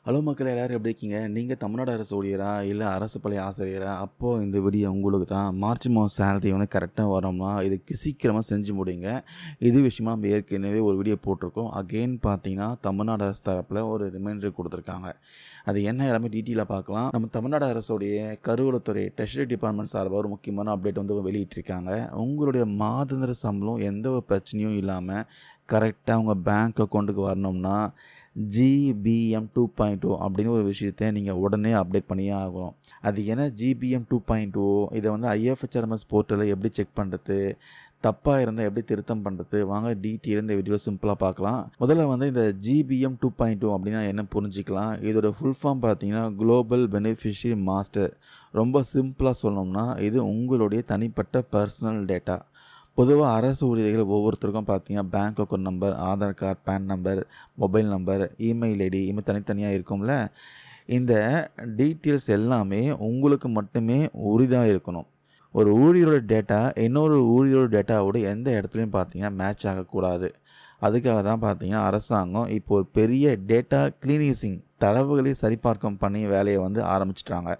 Hello மக்களே எல்லாரும் எப்படி இருக்கீங்க? நீங்க தமிழ்நாடு அரசு ஊழியரா? இல்ல அரசு பள்ளி ஆசிரியரா? அப்போ இந்த வீடியோ உங்களுக்கு தான். மார்ச் மாதம் சேலரி வந்து கரெக்ட்டா வருமா? இதுக்கு சீக்கிரமா செஞ்சு முடிங்க. இது விஷயமா நம்ம ஏற்கனவே ஒரு வீடியோ போட்டிருக்கோம். அகைன் பார்த்தீங்கன்னா, தமிழ்நாடு அரசு தரப்புல ஒரு ரிமைண்டர் குடுத்துருக்காங்க. அது என்ன எல்லாமே டீட்டெயிலா பார்க்கலாம். நம்ம தமிழ்நாடு அரசுடைய கருவூலத்துறை ட்ரெஷரி டிபார்ட்மெண்ட் சார்பா ஒரு முக்கியமான அப்டேட் வந்து வெளியிட்டிருக்காங்க. உங்களுடைய மாதாந்திர சம்பளம் எந்த ஒரு பிரச்சனையும் இல்லாம கரெக்ட்டா உங்க பேங்க் அக்கவுண்ட்டுக்கு வரணும்னா, ஜிபிஎம் 2.0 அப்படின்னு ஒரு விஷயத்த நீங்க உடனே அப்டேட் பண்ணியே ஆகணும். அது என்ன ஜிபிஎம் 2.0 இத வந்து ஐஎஃப்ஹெச்ஆர்எம்எஸ் போர்ட்டல்ல எப்படி செக் பண்றது? தப்பா இருந்தா எப்படி திருத்தம் பண்றது? வாங்க டீட்டெயிலா இந்த வீடியோல சிம்பிளா பார்க்கலாம். முதல்ல வந்து இந்த ஜிபிஎம் 2.0 அப்படின்னா என்ன புரிஞ்சுக்கலாம். இதோட ஃபுல் ஃபார்ம் பார்த்தீங்கன்னா, குளோபல் பெனிஃபிஷியரி மாஸ்டர். ரொம்ப சிம்பிளா சொல்லணும்னா, இது உங்களுடைய தனிப்பட்ட பர்சனல் டேட்டா. பொதுவா அரசு ஊழியர்கள் ஒவ்வொருத்தருக்கும் பார்த்தீங்கன்னா, bank account number, Aadhaar card, PAN number, mobile number, email ID இது தனித்தனியா இருக்கும்ல. இந்த டீட்டெயில்ஸ் எல்லாமே உங்களுக்கு மட்டுமே உரிதா இருக்கணும். ஒரு ஊழியரோட டேட்டா இன்னொரு ஊழியரோட டேட்டாவோட எந்த இடத்துலயும் பார்த்தீங்கன்னா மேட்ச் ஆகக்கூடாது. அதுக்காக தான் பார்த்தீங்கன்னா, அரசாங்கம் இப்போ ஒரு பெரிய டேட்டா கிளீனிசிங் தரவுகளை சரிபார்க்கும் வேலையை வந்து ஆரம்பிச்சுட்டாங்க.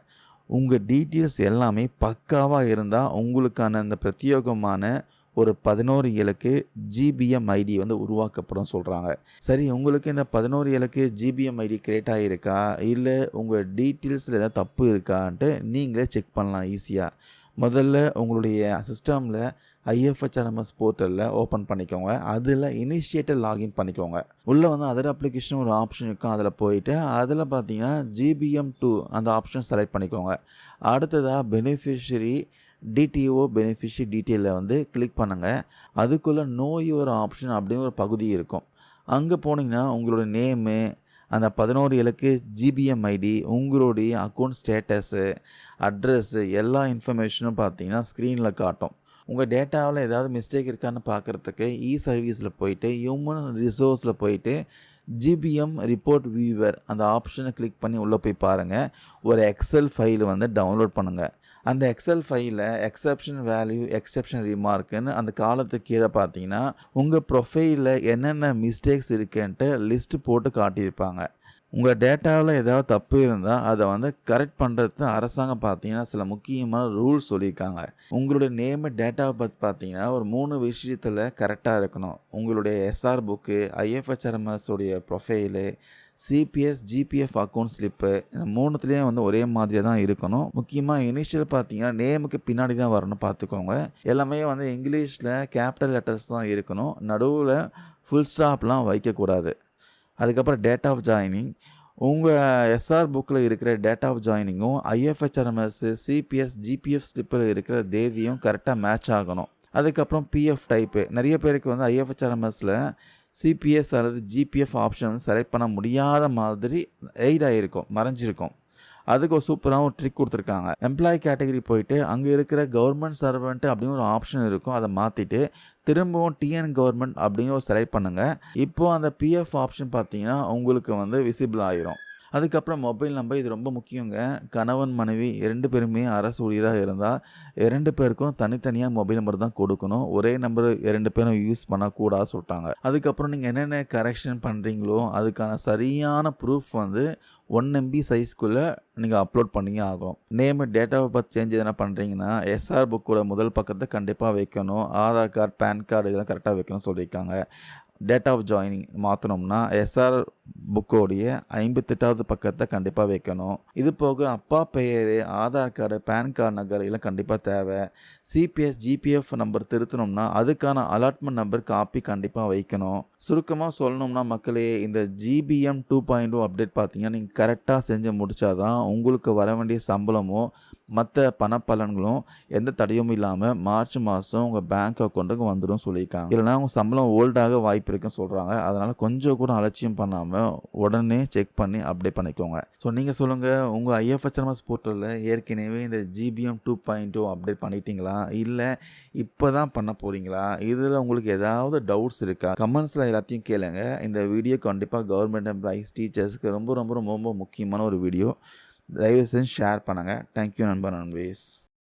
உங்க டீட்டெயில்ஸ் எல்லாமே பக்காவா இருந்தா உங்களுக்கான அந்த பிரத்யேகமான ஒரு 11 இலக்கு ஜிபிஎம் ஐடி வந்து உருவாக்கப்படும் சொல்கிறாங்க. சரி, உங்களுக்கு இந்த 11 இலக்கு ஜிபிஎம் ஐடி கிரியேட் ஆகியிருக்கா? இல்லை உங்கள் டீட்டெயில்ஸில் ஏதாவது தப்பு இருக்கான்ட்டு நீங்களே செக் பண்ணலாம் ஈஸியாக. முதல்ல உங்களுடைய சிஸ்டமில் ஐஎஃப்ஹெச்ஆர்எம்எஸ் போர்ட்டலில் ஓப்பன் பண்ணிக்கோங்க. அதில் இனிஷியேட்டர் லாகின் பண்ணிக்கோங்க. உள்ளே வந்து அதர் அப்ளிகேஷன் ஒரு ஆப்ஷன் இருக்கும். அதில் போயிட்டு அதில் பார்த்தீங்கன்னா GBM2 அந்த ஆப்ஷன் செலக்ட் பண்ணிக்கோங்க. அடுத்ததாக பெனிஃபிஷரி டிடிஓ பெனிஃபிஷரி டீட்டெயிலில் வந்து கிளிக் பண்ணுங்கள். அதுக்குள்ளே நோ யுவர் ஆப்ஷன் அப்படின்னு ஒரு பகுதி இருக்கும். அங்கே போனீங்கன்னா உங்களோட நேமு, அந்த 11 இலக்கு ஜிபிஎம் ஐடி, உங்களுடைய அக்கௌண்ட் ஸ்டேட்டஸு, அட்ரஸ்ஸு எல்லா இன்ஃபர்மேஷனும் பார்த்தீங்கன்னா ஸ்க்ரீனில் காட்டும். உங்கள் டேட்டாவில் ஏதாவது மிஸ்டேக் இருக்கான்னு பார்க்குறதுக்கு சர்வீஸில் போயிட்டு ஹியூமன் ரிசோர்ஸில் போயிட்டு ஜிபிஎம் ரிப்போர்ட் வியூவர் அந்த ஆப்ஷனை கிளிக் பண்ணி உள்ளே போய் பாருங்கள். ஒரு எக்ஸல் ஃபைல் வந்து டவுன்லோட் பண்ணுங்கள். அந்த எக்ஸல் ஃபைலில் எக்ஸப்ஷன் வேல்யூ, எக்ஸப்ஷன் ரிமார்க்குன்னு அந்த காலத்துக்கு கீழே பார்த்தீங்கன்னா உங்கள் ப்ரொஃபைலில் என்னென்ன மிஸ்டேக்ஸ் இருக்குன்ட்டு லிஸ்ட்டு போட்டு காட்டியிருப்பாங்க. உங்கள் டேட்டாவில் ஏதாவது தப்பு இருந்தால் அதை வந்து கரெக்ட் பண்ணுறது அரசாங்கம் பார்த்தீங்கன்னா சில முக்கியமான ரூல்ஸ் சொல்லியிருக்காங்க. உங்களுடைய நேமு, டேட்டாவை பற்றி பார்த்தீங்கன்னா ஒரு 3 விஷயத்தில் கரெக்டாக இருக்கணும். உங்களுடைய எஸ்ஆர் புக்கு, ஐஎஃப்ஹெச்ஆர்எம்எஸ் உடைய profile, CPS, GPF account slip இந்த 3த்துலேயும் வந்து ஒரே மாதிரியாக தான் இருக்கணும். முக்கியமாக இனிஷியல் பார்த்தீங்கன்னா நேமுக்கு பின்னாடி தான் வரணும் பார்த்துக்கோங்க. எல்லாமே வந்து இங்கிலீஷில் கேபிட்டல் லெட்டர்ஸ் தான் இருக்கணும். நடுவில் ஃபுல் ஸ்டாப்லாம் வைக்கக்கூடாது. அதுக்கப்புறம் டேட் ஆஃப் ஜாயினிங், உங்கள் எஸ்ஆர் புக்கில் இருக்கிற டேட் ஆஃப் ஜாயினிங்கும் ஐஎஃப்ஹெச்ஆர்எம்எஸ், சிபிஎஸ், ஜிபிஎஃப் ஸ்லிப்பில் இருக்கிற தேதியும் கரெக்டாக மேட்ச் ஆகணும். அதுக்கப்புறம் பிஎஃப் டைப்பு, நிறைய பேருக்கு வந்து ஐஎஃப்ஹெச்ஆர்எம்எஸில் சிபிஎஸ் அல்லது ஜிபிஎஃப் ஆப்ஷன் வந்து செலக்ட் பண்ண முடியாத மாதிரி எய்டாக இருக்கும், மறைஞ்சிருக்கும். அதுக்கு ஒரு சூப்பராக ஒரு ட்ரிக் கொடுத்துருக்காங்க. எம்ப்ளாயி கேட்டகரி போயிட்டு அங்கே இருக்கிற கவர்மெண்ட் சர்வெண்ட் அப்படின்னு ஒரு ஆப்ஷன் இருக்கும். அதை மாற்றிட்டு திரும்பவும் டிஎன் கவர்மெண்ட் அப்படின்னு ஒரு செலக்ட் பண்ணுங்கள். இப்போது அந்த பிஎஃப் ஆப்ஷன் பார்த்தீங்கன்னா உங்களுக்கு வந்து விசிபிள் ஆகிரும். அதுக்கப்புறம் மொபைல் நம்பர், இது ரொம்ப முக்கியங்க. கணவன் மனைவி 2 பேருமே அரசு ஊழியராக இருந்தால் 2 பேருக்கும் தனித்தனியாக மொபைல் நம்பர் தான் கொடுக்கணும். ஒரே நம்பர் 2 பேரும் யூஸ் பண்ணக்கூடாது சொல்லிட்டாங்க. அதுக்கப்புறம் நீங்கள் என்னென்ன கரெக்ஷன் பண்ணுறீங்களோ அதுக்கான சரியான ப்ரூஃப் வந்து 1 MB சைஸ்க்குள்ளே நீங்கள் அப்லோட் பண்ணியே ஆகும். Name, date of birth change எதனா பண்ணுறீங்கன்னா எஸ்ஆர் புக்கோட முதல் பக்கத்தை கண்டிப்பாக வைக்கணும். ஆதார் கார்டு, பேன் கார்டு இதெல்லாம் கரெக்டாக வைக்கணும்னு சொல்லியிருக்காங்க. டேட் ஆஃப் ஜாயினிங் மாற்றணும்னா எஸ்ஆர் புக்கோடைய 58வது பக்கத்தை கண்டிப்பாக வைக்கணும். இது போக அப்பா பெயர், ஆதார் கார்டு, பேன் கார்டு நகர் இதெல்லாம் கண்டிப்பாக தேவை. சிபிஎஸ், ஜிபிஎஃப் நம்பர் திருத்தணும்னா அதுக்கான அலாட்மெண்ட் நம்பர் காப்பி கண்டிப்பாக வைக்கணும். சுருக்கமாக சொல்லணும்னா மக்களே, இந்த GBM 2.0 அப்டேட் பார்த்தீங்கன்னா நீங்கள் கரெக்டாக செஞ்சு முடித்தாதான் உங்களுக்கு வர வேண்டிய சம்பளமும் மற்ற பணப்பலன்களும் எந்த தடையும் இல்லாமல் மார்ச் மாதம் உங்கள் பேங்க் அக்கௌண்ட்டுக்கு வந்துடும் சொல்லியிருக்காங்க. இல்லைனா உங்கள் சம்பளம் ஓல்டாக வாய்ப்பு இருக்குன்னு சொல்கிறாங்க. அதனால் கொஞ்சம் கூட அலட்சியம் பண்ணாமல் உடனே செக் பண்ணி அப்டேட் பண்ணிக்கோங்க. ஸோ நீங்கள் சொல்லுங்கள், உங்கள் ஐஎஃப்ஹெச்ஆர்எம்எஸ் போர்ட்டலில் ஏற்கனவே இந்த GBM 2.0 அப்டேட் பண்ணிட்டீங்களா? இல்லை இப்போ தான் பண்ண போகிறீங்களா? இதில் உங்களுக்கு ஏதாவது டவுட்ஸ் இருக்கா? கமெண்ட்ஸில் எல்லாத்தையும் கேளுங்க. இந்த வீடியோ கண்டிப்பாக கவர்மெண்ட் எம்ப்ளாயிஸ், டீச்சர்ஸ்க்கு ரொம்ப ரொம்ப ரொம்ப ரொம்ப முக்கியமான ஒரு வீடியோ. தயவு செஞ்சு ஷேர் பண்ணுங்கள். தேங்க்யூ நண்பர், நண்பீஸ்.